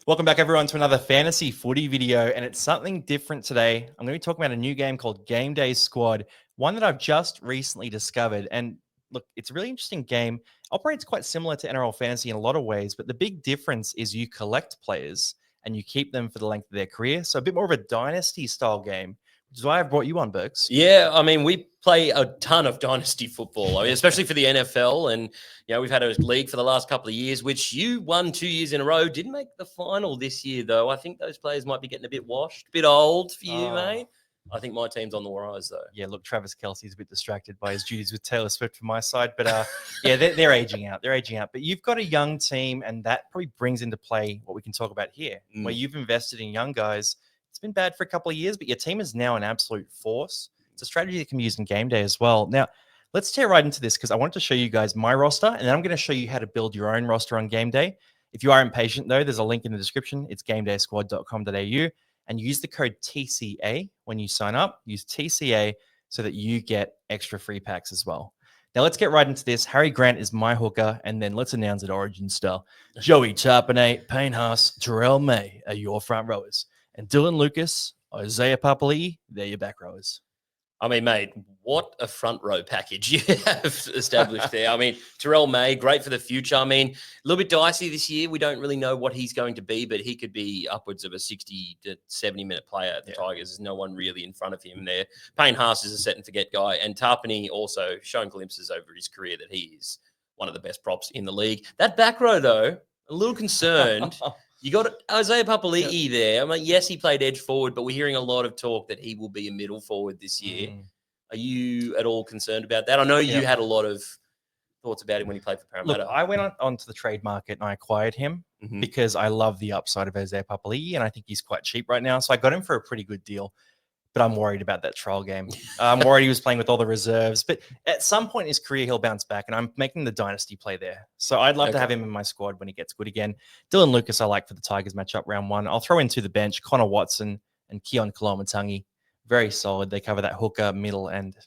Welcome back, everyone, to another fantasy footy video, and it's something different today. I'm going to be talking about a new game called Gameday Squad, one that I've just recently discovered. And look, it's a really interesting game. Operates quite similar to NRL fantasy in a lot of ways, but the big difference is you collect players and you keep them for the length of their career. So a bit more of a dynasty style game, which is why I've brought you on, Burgz. Yeah, I mean, we play a ton of dynasty football, especially for the NFL. And, we've had a league for the last couple of years, which you won 2 years in a row. Didn't make the final this year, though. I think those players might be getting a bit washed, a bit old for you, mate. I think my team's on the rise, though. Yeah, look, Travis Kelce's a bit distracted by his duties with Taylor Swift from my side. But, yeah, they're aging out. They're aging out. But you've got a young team, and that probably brings into play what we can talk about here, where you've invested in young guys. It's been bad for a couple of years, but your team is now an absolute force. It's a strategy that can be used in game day as well. Now, let's tear right into this because I wanted to show you guys my roster, and then I'm going to show you how to build your own roster on game day. If you are impatient, though, there's a link in the description. It's gamedaysquad.com.au, and use the code TCA when you sign up. Use TCA so that you get extra free packs as well. Now, let's get right into this. Harry Grant is my hooker, and then let's announce it origin style. Joey Tarpanay, Payne Haas, Terrell May are your front rowers. And Dylan Lucas, Isaiah Papali'i, they're your back rowers. I mean, mate, what a front row package you have established there. I mean, Terrell May, great for the future. I mean, a little bit dicey this year. We don't really know what he's going to be, but he could be upwards of a 60 to 70-minute player at the Tigers. There's no one really in front of him there. Payne Haas is a set-and-forget guy, and Tarpanay also shown glimpses over his career that he is one of the best props in the league. That back row, though, a little concerned. You got Isaiah Papali'i there. I mean, yes, he played edge forward, but we're hearing a lot of talk that he will be a middle forward this year. Are you at all concerned about that? I know you had a lot of thoughts about him when he played for Parramatta. Look, I went onto the trade market and I acquired him because I love the upside of Isaiah Papali'i, and I think he's quite cheap right now. So I got him for a pretty good deal. But I'm worried about that trial game. I'm worried he was playing with all the reserves. But at some point in his career, he'll bounce back, and I'm making the dynasty play there. So I'd love to have him in my squad when he gets good again. Dylan Lucas, I like for the Tigers matchup round one. I'll throw into the bench Connor Watson and Keon Koloamatangi. Very solid. They cover that hooker, middle, and,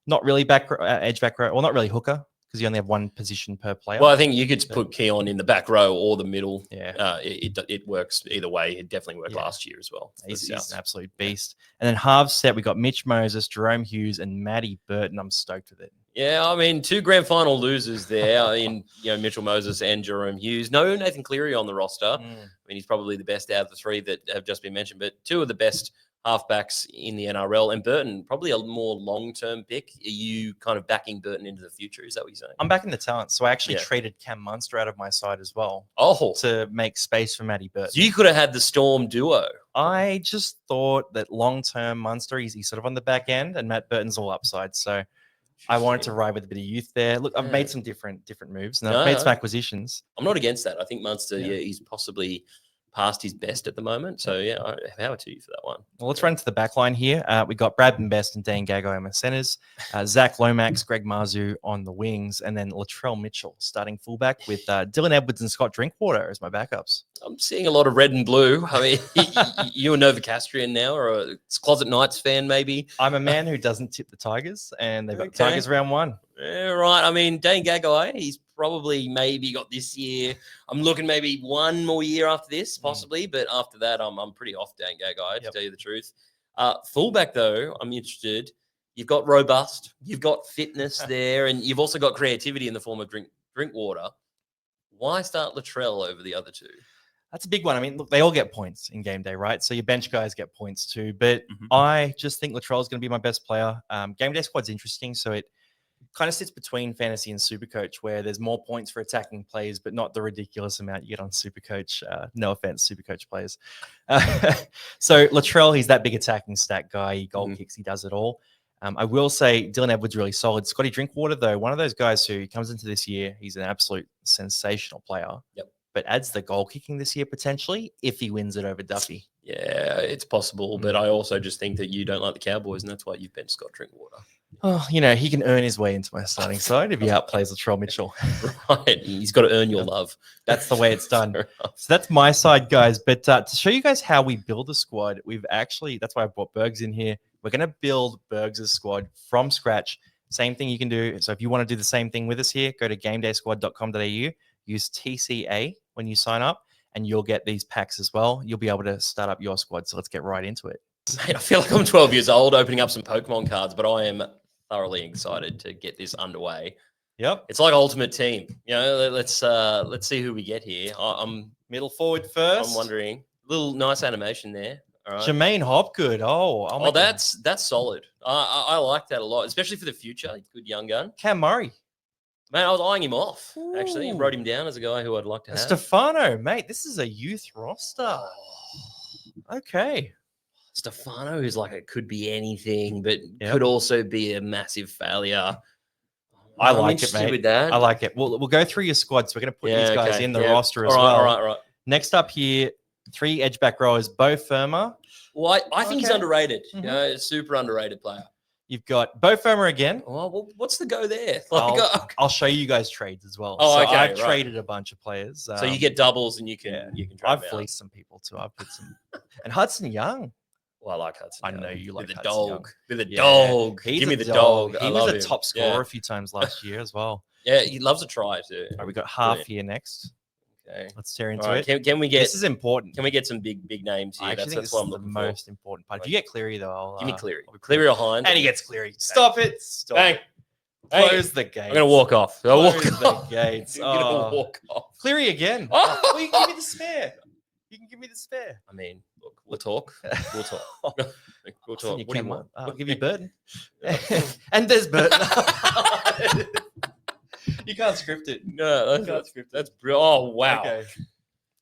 not really edge back row. Well, not really hooker, because you only have one position per player. Well, I think you could put Keon in the back row or the middle. Yeah. It works either way. It definitely worked last year as well. He's an absolute beast. And then halves set, we got Mitch Moses, Jerome Hughes, and Matty Burton. I'm stoked with it. Yeah, I mean, 2 grand final losers there in Mitchell Moses and Jerome Hughes. No Nathan Cleary on the roster. I mean, he's probably the best out of the 3 that have just been mentioned, but 2 of the best halfbacks in the NRL, and Burton, probably a more long-term pick. Are you kind of backing Burton into the future? Is that what you're saying? I'm backing the talent. So I actually traded Cam Munster out of my side as well to make space for Matty Burton. So you could have had the Storm duo. I just thought that long-term Munster, he's sort of on the back end, and Matt Burton's all upside. So I wanted to ride with a bit of youth there. Look, I've made some different moves, and I've made some acquisitions. I'm not against that. I think Munster, he's possibly past his best at the moment. So, power to you for that one. Well, let's run to the back line here. We got Bradman Best and Dane Gagai on the centers, Zach Lomax, Greg Marzu on the wings, and then Latrell Mitchell starting fullback with Dylan Edwards and Scott Drinkwater as my backups. I'm seeing a lot of red and blue. I mean, you a Novocastrian now, or a Closet Knights fan maybe? I'm a man who doesn't tip the Tigers, and they've got Tigers round one. Yeah, right. I mean, Dane Gagai, he's probably maybe got this year. I'm looking maybe one more year after this, possibly, but after that, I'm pretty off Dane Gagai, to tell you the truth. Fullback, though, I'm interested. You've got robust, you've got fitness there, and you've also got creativity in the form of Drinkwater. Why start Latrell over the other 2? That's a big one. I mean, look, they all get points in game day, right? So your bench guys get points too. But I just think Latrell is going to be my best player. Game day squad's interesting, so it kind of sits between fantasy and Supercoach, where there's more points for attacking plays, but not the ridiculous amount you get on Supercoach. No offense, Supercoach players. So Latrell, he's that big attacking stat guy. He goal kicks, he does it all. I will say Dylan Edwards really solid. Scotty Drinkwater, though, one of those guys who comes into this year, he's an absolute sensational player. But adds the goal kicking this year potentially if he wins it over Duffy. Yeah, it's possible. But I also just think that you don't like the Cowboys, and that's why you've benched Scott Drinkwater. Oh, he can earn his way into my starting side if he outplays Latrell Mitchell. Right. He's got to earn your love. That's the way it's done. So that's my side, guys. But to show you guys how we build a squad, that's why I brought Burgz in here. We're going to build Burgz' squad from scratch. Same thing you can do. So if you want to do the same thing with us here, go to gamedaysquad.com.au. Use TCA when you sign up, and you'll get these packs as well. You'll be able to start up your squad. So let's get right into it. Mate, I feel like I'm 12 years old opening up some Pokemon cards, but I am thoroughly excited to get this underway. Yep. It's like Ultimate Team. You know, let's see who we get here. I'm Middle forward first. I'm wondering. Little nice animation there. All right. Jermaine Hopgood. Oh, that's solid. I like that a lot, especially for the future. Good young gun. Cam Murray. Man, I was eyeing him off, actually. Ooh. Wrote him down as a guy who I'd like to have. Stefano, mate. This is a youth roster. Okay. Stefano is like, it could be anything, but could also be a massive failure. I like it, mate. With that. I like it. We'll go through your squad. So we're going to put these guys in the roster as well. All right. Next up here, 3 edge back rowers, Bo Firma. Well, I think he's underrated. You know, super underrated player. You've got Bo Firma again. Oh, well, what's the go there? I'll show you guys trades as well. Oh, so I've traded a bunch of players. So you get doubles and you can I've fleeced some people too. I've put some and Hudson Young. Well, I like Hudson. I know you like the Hudson dog. Young. With a dog. Give me the dog. He was a top scorer a few times last year as well. Yeah, he loves a try too. All right, we got half here next. Okay, let's tear into it. Can we get? This is important. Can we get some big names here? I actually think this is the most important part. If you get Cleary though, give me Cleary. Cleary or Hines, and he gets Cleary. Stop it! Stop it! Close the gates. I'm gonna walk off. Close the gates. I'm gonna walk off. Cleary again. Well, you can give me the spare. You can give me the spare. I mean, look, we'll talk. We'll talk. We'll talk. What do you want? I'll give you Burton. And there's Burton. You can't script it. No, that's brilliant. Oh wow. Okay.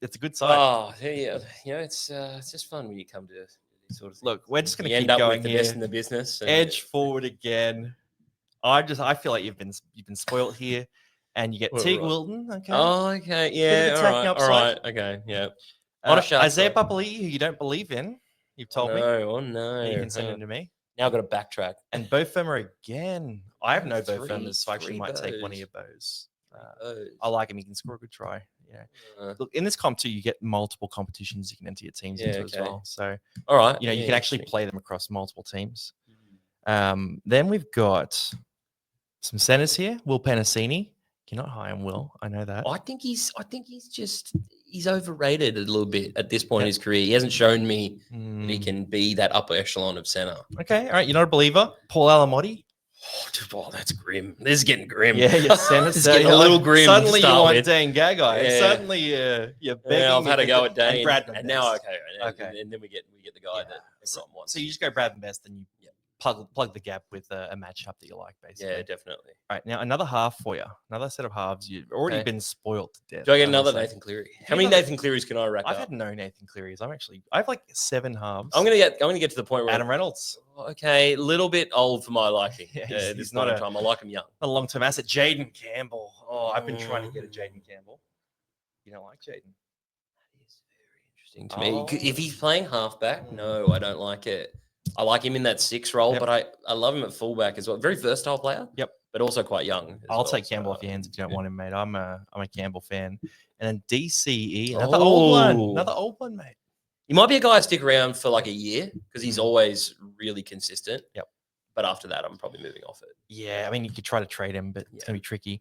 It's a good sign. Oh yeah. You know, it's just fun when you come to these sort of things. Look, we're just gonna keep end up going with the here. best in the business. Edge forward again. I feel like you've been spoiled here, and you get Teague Wilton. Okay. Oh, okay. Yeah. All right. Okay. Yeah. Isaiah Papali'i, who you don't believe in, you've told me. Oh no. You can send him to me. Now I've got to backtrack. And Bo Firma again. I have no Bo Firmas, so I actually might take one of your Bows. I like him. He can score a good try. Yeah. Look, in this comp too, you get multiple competitions you can enter your teams into as well. So, all right. You can actually play them across multiple teams. Then we've got some centers here. Will Penasini. You're not high on Will. I know that. I think he's overrated a little bit at this point in his career. He hasn't shown me that he can be that upper echelon of center. Okay. All right. You're not a believer. Paul Alamotti. Oh, that's grim. This is getting grim. Yeah, your center. It's getting a little grim. Suddenly you want Dane Gagai. Yeah. Suddenly you're begging. Yeah, I've had to go with Dane. And Brad and now okay. And then we get the guy that everyone wants. So you just go Brad and Best, and you plug the gap with a matchup that you like, basically. Yeah, definitely. All right, now another half for you. Another set of halves. You've already been spoiled to death. Do I get another Nathan Cleary? How many Nathan Clearys can I rack up? I've had no Nathan Clearys. I have like 7 halves. I'm gonna get to the point where Adam Reynolds. Okay, a little bit old for my liking. He's not a time. I like him young. A long-term asset. Jaden Campbell. Oh, I've been trying to get a Jaden Campbell. You don't like Jaden? That is very interesting to me. If he's playing halfback, no, I don't like it. I like him in that 6 role, but I love him at fullback as well. Very versatile player. Yep. But also quite young. I'll take Campbell off your hands if you don't want him, mate. I'm a Campbell fan. And then DCE, another old one, mate. He might be a guy to stick around for like a year because he's always really consistent. Yep. But after that, I'm probably moving off it. Yeah, I mean, you could try to trade him, but it's going to be tricky.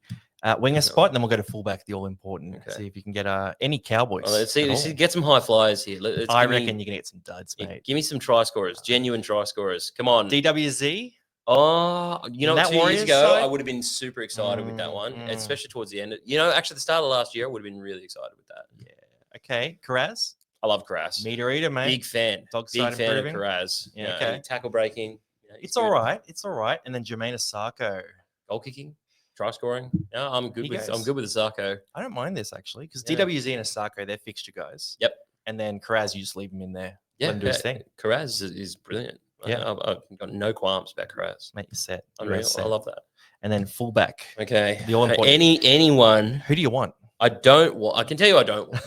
Winger spot, and then we'll go to fullback, the all-important. Okay. See if you can get any Cowboys. Let's see, get some high flyers here. I reckon you're going to get some duds, mate. Give me some try scorers, genuine try scorers. Come on. DWZ? Oh, 2 years ago, side? I would have been super excited with that one, especially towards the end. Actually, the start of last year, I would have been really excited with that. Yeah. Okay. Karaz? I love Karaz. Meter eater, mate. Big fan. Big fan of Karaz. Yeah. Okay. Tackle breaking. It's all right. It's all right. And then Jermaine Asako. Goal kicking. Try scoring. Yeah, I'm good with Asako. I don't mind this actually because DWZ and Asako, they're fixture guys. Yep. And then Karaz, you just leave him in there. Yeah. Let him do his thing. Karaz is brilliant. Yeah. I've got no qualms about Karaz. Mate, you're set. Unreal. I love that. And then fullback. Okay. The all-important. Anyone. Who do you want? I don't want. I can tell you I don't want.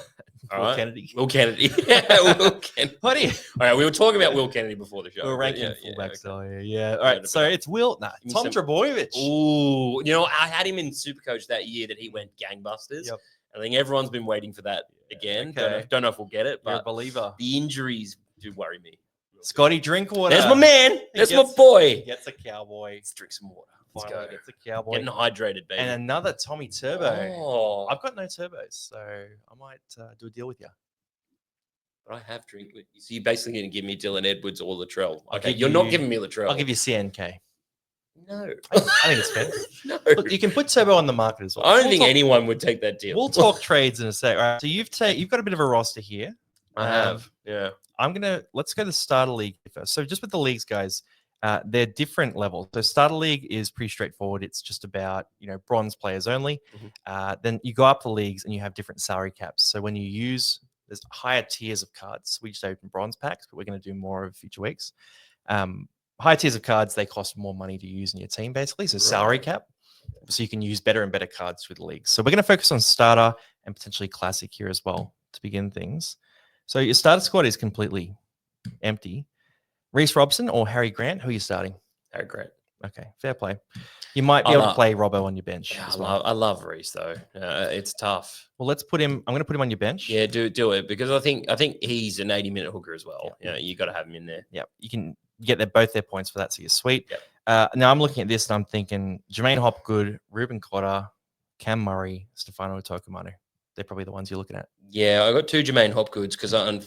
Will Kennedy. Will Kennedy. Yeah, Will Kennedy. What do you? All right, we were talking about Will Kennedy before the show. We were ranking fullbacks. Yeah. All right, so it's Will. Nah, Tom Trebojevic. Ooh, I had him in Supercoach that year that he went gangbusters. Yep. I think everyone's been waiting for that again. Okay. Don't know if we'll get it, but you're a believer. The injuries do worry me. Scotty Drinkwater. There's my man. There's my boy. Gets a Cowboy. Let's drink some water. Let's Finally go. gets a Cowboy. Getting hydrated, baby. And another Tommy Turbo. Oh, I've got no turbos, so I might do a deal with you. but I have drink. So you're basically going to give me Dylan Edwards or Latrell. I'll Okay, give you're not you- giving me Latrell. I'll give you CNK. No. I think it's fair. No. Look, you can put Turbo on the market as well. I don't think anyone would take that deal. We'll talk trades in a sec. All right. So you've got a bit of a roster here. I have. Yeah. Let's go to the starter league first. So just with the leagues, guys, they're different levels. So starter league is pretty straightforward. It's just about bronze players only. Then you go up the leagues and you have different salary caps. So when you use there's higher tiers of cards. We just open bronze packs, but we're going to do more of future weeks. Higher tiers of cards, they cost more money to use in your team, basically. So salary cap. So you can use better and better cards through the leagues. So we're going to focus on starter and potentially classic here as well to begin things. So your starter squad is completely empty. Reece Robson or Harry Grant? Who are you starting? Harry Grant. Okay, fair play. You might be able to play Robbo on your bench. Yeah, as well. I love Reece though. It's tough. Well, let's put him. I'm going to put him on your bench. Yeah, do it because I think he's an 80-minute hooker as well. Yeah, you got to have him in there. Yeah, you can get both their points for that, so you're sweet. Yep. Now I'm looking at this and I'm thinking Jermaine Hopgood, Ruben Cotter, Cam Murray, Stefano Tokumanu. They're probably the ones you're looking at. Yeah, I got 2 Jermaine Hopgoods because I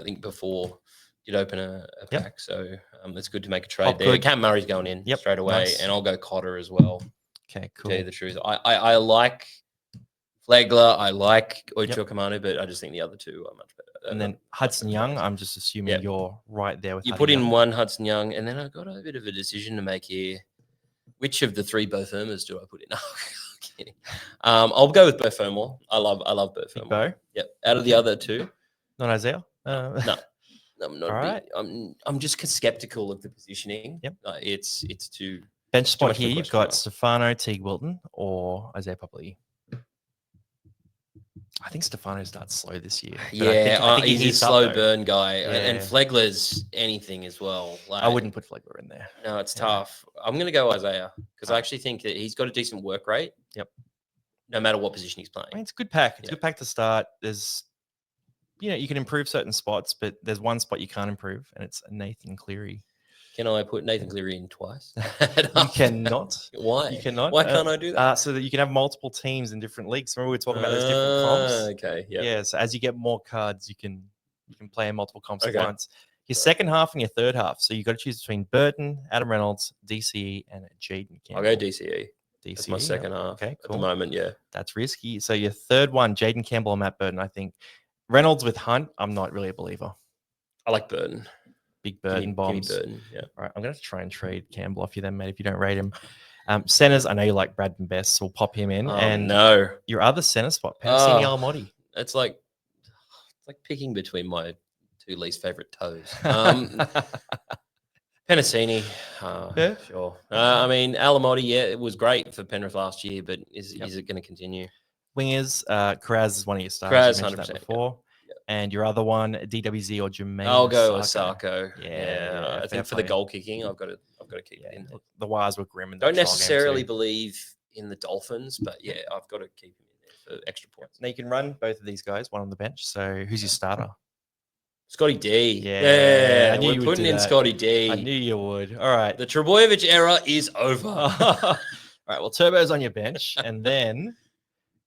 think before you'd open a pack, so it's good to make a trade there. Cam Murray's going in straight away, and I'll go Cotter as well. Okay, cool. To tell you the truth, I like Flagler, I like Ocho Kamanu, but I just think the other two are much better. And then Hudson Young, I'm just assuming you're right there with. You put in one Hudson Young, and then I got a bit of a decision to make here. Which of the 3 Bo Firmers do I put in? Kidding. I'll go with Bo Firmore. I love Bo Firmore. Bo? Yep. Out of the other 2, not Isaiah. No, I'm not. All right. I'm just skeptical of the positioning. Yep. It's too bench spot too here. You've got Stefano, Teague Wilton, or Isaiah Papali'i. I think Stefano starts slow this year. I think he's a slow burn guy, and Flegler's anything as well. I wouldn't put Flegler in there. No, it's tough. I'm going to go Isaiah because I actually think that he's got a decent work rate. Yep. No matter what position he's playing. I mean, it's a good pack. It's a good pack to start. There's, you can improve certain spots, but there's one spot you can't improve, and it's Nathan Cleary. Can I put Nathan Cleary in twice? You cannot. Why? You cannot. Why can't I do that? So that you can have multiple teams in different leagues. Remember we were talking about those different comps? Okay. Yeah. So as you get more cards, you can play in multiple comps at once. Your second half and your third half. So you got to choose between Burton, Adam Reynolds, DCE, and Jaden Campbell. I'll go DCE. That's my second half. Okay, cool. At the moment, yeah. That's risky. So your third one, Jaden Campbell and Matt Burton, I think. Reynolds with Hunt, I'm not really a believer. I like Burton. Big Burton bombs. Burton, yeah. All right, I'm going to try and trade Campbell off you then, mate, if you don't rate him. Centers, I know you like Bradman Best, so we'll pop him in. No. Your other center spot, Penasini Alamotti. It's like picking between my 2 least favorite toes. Penasini, sure. I mean, Alamotti, it was great for Penrith last year, but is it going to continue? Wingers, Karaz is one of your stars. Karaz, 100%. Before. Yep. And your other one, DWZ or Jermaine? I'll go Osako. Yeah, I think for the goal kicking, I've got to keep it in there. The Wires were grim. Don't necessarily believe in the Dolphins, but I've got to keep him in there for extra points. Now you can run both of these guys, one on the bench. So who's your starter? Scotty D. Yeah, we're putting in Scotty D. I knew you would. All right. The Trebojevic era is over. All right. Well, Turbo's on your bench, and then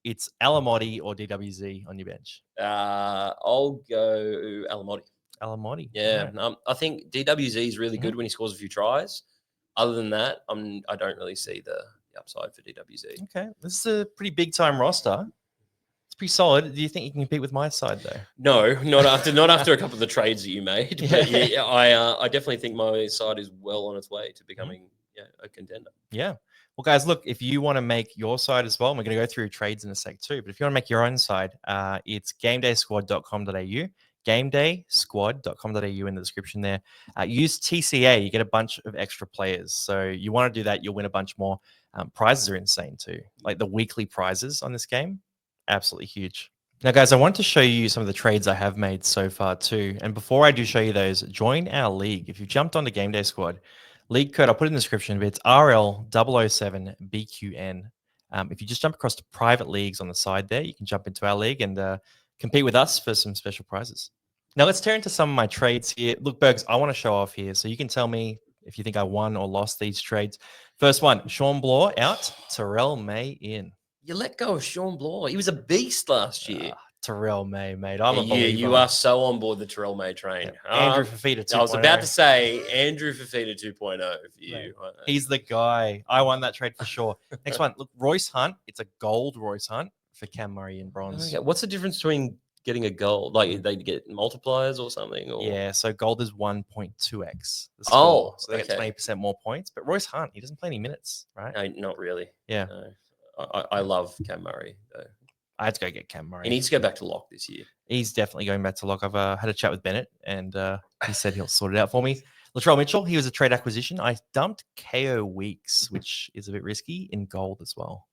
it's Alamotti or DWZ on your bench. I'll go Alamotti. Alamotti. Yeah. Right. I think DWZ is really good when he scores a few tries. Other than that, I don't really see the upside for DWZ. Okay. This is a pretty big time roster. It's pretty solid. Do you think you can compete with my side though? No, not after a couple of the trades that you made. But I definitely think my side is well on its way to becoming a contender. Yeah. Well, guys, look, if you want to make your side as well, and we're going to go through trades in a sec too, but if you want to make your own side, it's gamedaysquad.com.au, gamedaysquad.com.au in the description there. Use TCA. You get a bunch of extra players. So you want to do that, you'll win a bunch more. Prizes are insane too. Like the weekly prizes on this game, absolutely huge. Now, guys, I want to show you some of the trades I have made so far too. And before I do show you those, join our league. If you've jumped onto Gameday Squad, league code, I'll put it in the description, but it's RL007BQN. If you just jump across to private leagues on the side there, you can jump into our league and compete with us for some special prizes. Now, let's turn into some of my trades here. Look, Burgz, I want to show off here. So you can tell me if you think I won or lost these trades. First one, Sean Bloor out, Terrell May in. You let go of Sean Bloor. He was a beast last year. Terrell May, mate. I'm a Yeah, believer. you are so on board the Terrell May train. Andrew Fafita 2.0. I was about to say Andrew Fafita 2.0 for you. He's the guy. I won that trade for sure. Next one, look, Royce Hunt. It's a gold Royce Hunt for Cam Murray in bronze. Okay. What's the difference between getting a gold? Like they get multipliers or something? Or? Yeah, so gold is 1.2x. The Oh, score. So they get 20% more points. But Royce Hunt, he doesn't play any minutes, right? No, not really. Yeah. No. I love Cam Murray, though. I had to go get Cam Murray. He needs to go back to lock this year. He's definitely going back to lock. I've had a chat with Bennett, and he said he'll sort it out for me. Latrell Mitchell, he was a trade acquisition. I dumped KO Weeks, which is a bit risky, in gold as well.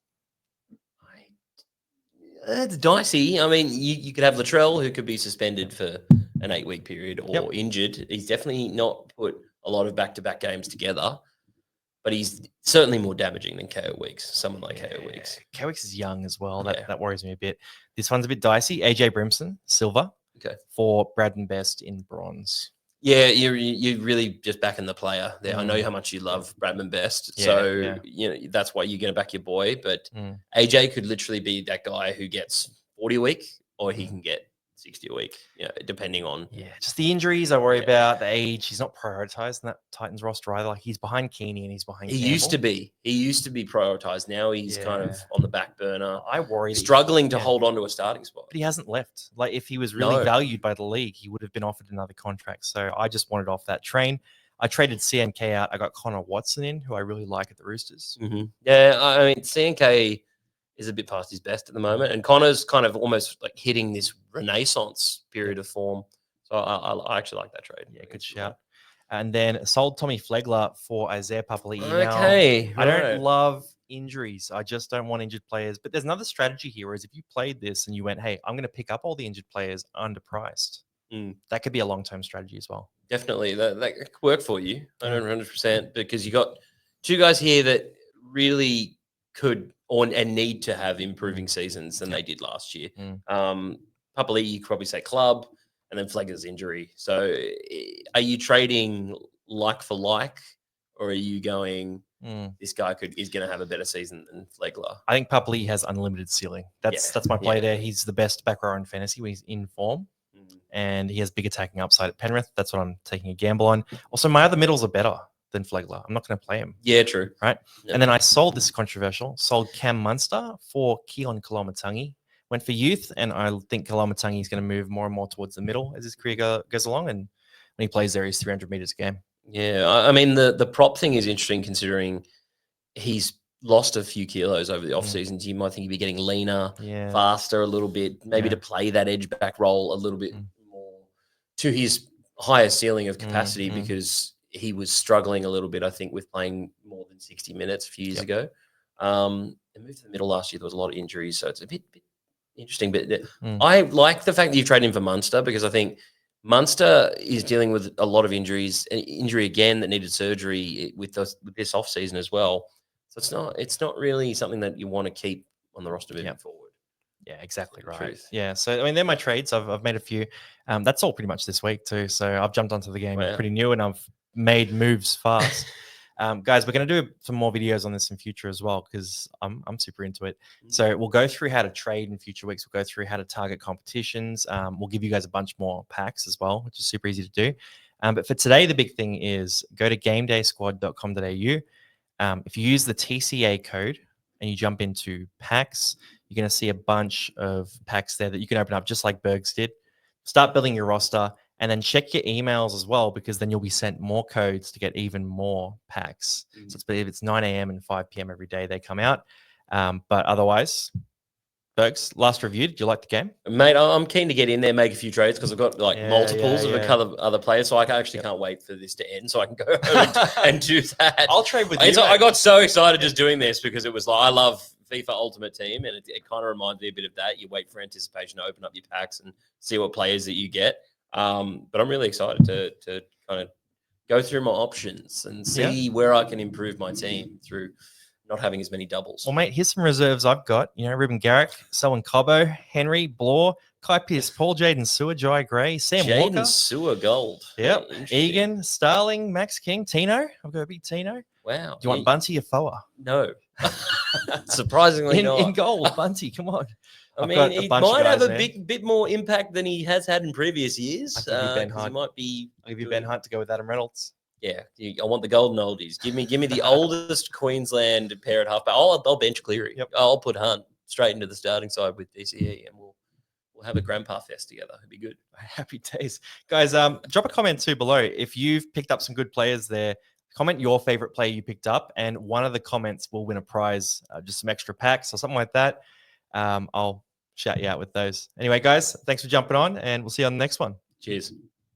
It's dicey. I mean, you could have Latrell, who could be suspended for an 8-week period or injured. He's definitely not put a lot of back-to-back games together, but he's certainly more damaging than KO Weeks, someone like KO Weeks. KO Weeks is young as well. That worries me a bit. This one's a bit dicey. AJ Brimson, silver, for Braden Best in bronze. Yeah, you're really just backing the player there. I know how much you love Bradman Best, you know that's why you're going to back your boy. But AJ could literally be that guy who gets 40 a week, or he can get 60 a week, depending on. Yeah, just the injuries I worry about, the age. He's not prioritized in that Titans roster either. Like he's behind Keeney and he's behind He Campbell. used to be. He used to be prioritized. Now he's kind of on the back burner. I worry. Struggling to hold on to a starting spot. But he hasn't left. Like if he was really valued by the league, he would have been offered another contract. So I just wanted off that train. I traded CNK out. I got Connor Watson in, who I really like at the Roosters. Yeah, I mean, CNK is a bit past his best at the moment, and Connor's kind of almost like hitting this renaissance period of form. So I actually like that trade. Yeah, good shout. And then sold Tommy Flegler for Isaiah Papali'i. Okay, I don't love injuries. I just don't want injured players. But there's another strategy here, whereas if you played this and you went, hey, I'm going to pick up all the injured players underpriced, that could be a long-term strategy as well. Definitely. That could work for you, 100%, because you got two guys here that really could and need to have improving seasons than they did last year. Papali'i, you could probably say club, and then Flegler's injury. So are you trading like for like, or are you going, this guy is going to have a better season than Flegler? I think Papali'i has unlimited ceiling. That's my play there. He's the best back rower in fantasy when he's in form, and he has big attacking upside at Penrith. That's what I'm taking a gamble on. Also, my other middles are better than Flegler. I'm not going to play him. Yeah, true. Right? Yep. And then I sold, this controversial, sold Cam Munster for Keelan Koloamatangi. Went for youth, and I think Koloamatangi is going to move more and more towards the middle as his career goes along. And when he plays there, he's 300 meters a game. Yeah, I mean, the prop thing is interesting considering he's lost a few kilos over the off seasons. You might think he'd be getting leaner, faster a little bit, maybe to play that edge back role a little bit more to his higher ceiling of capacity because he was struggling a little bit, I think, with playing more than 60 minutes a few years ago. And moved to the middle last year. There was a lot of injuries, so it's a bit interesting. But I like the fact that you've traded him for Munster because I think Munster is dealing with a lot of injuries, an injury again that needed surgery with this off season as well. So it's not really something that you want to keep on the roster moving forward. Yeah, exactly right. Truth. Yeah, so I mean, they're my trades. I've made a few. That's all pretty much this week too. So I've jumped onto the game pretty new, and I've made moves fast. Guys, we're going to do some more videos on this in future as well because I'm super into it. So we'll go through how to trade in future weeks. We'll go through how to target competitions. We'll give you guys a bunch more packs as well, which is super easy to do. But for today, the big thing is go to gamedaysquad.com.au. If you use the TCA code and you jump into packs, you're going to see a bunch of packs there that you can open up just like Burgz did. Start building your roster. And then check your emails as well, because then you'll be sent more codes to get even more packs. So it's 9 a.m. and 5 p.m. every day they come out. But otherwise, Burgz, last review, did you like the game? Mate, I'm keen to get in there, make a few trades because I've got multiples of a couple of other players. So I actually can't wait for this to end so I can go and do that. I'll trade with you. I got so excited just doing this because it was like, I love FIFA Ultimate Team, and it kind of reminds me a bit of that. You wait for anticipation to open up your packs and see what players that you get. But I'm really excited to kind of go through my options and see where I can improve my team through not having as many doubles. Well, mate, here's some reserves I've got. Ruben Garrick, Selwyn Cobbo, Henry, Bloor, Kai Pearce, Paul Jaden Sewer, Jai Gray, Sam Walker. Jaden Sewer gold. Yep. Egan, Starling, Max King, Tino. I've got a big Tino. Wow. Do you want Bunty or Foa? No. Surprisingly In not. goal, Bunty, come on. I I've mean, got a he bunch of might have guys, a man. bit more impact than he has had in previous years. I'll give you Ben 'cause Hunt. He might be. I'll give you Ben Hunt to go with Adam Reynolds. Yeah, I want the golden oldies. Give me the oldest Queensland pair at halfback. I'll bench Cleary. Yep. I'll put Hunt straight into the starting side with DCE, and we'll have a grandpa fest together. It'd be good. Happy days, guys. Drop a comment too below if you've picked up some good players there. Comment your favorite player you picked up, and one of the comments will win a prize, just some extra packs or something like that. I'll shout you out with those. Anyway, guys, thanks for jumping on, and we'll see you on the next one. Cheers.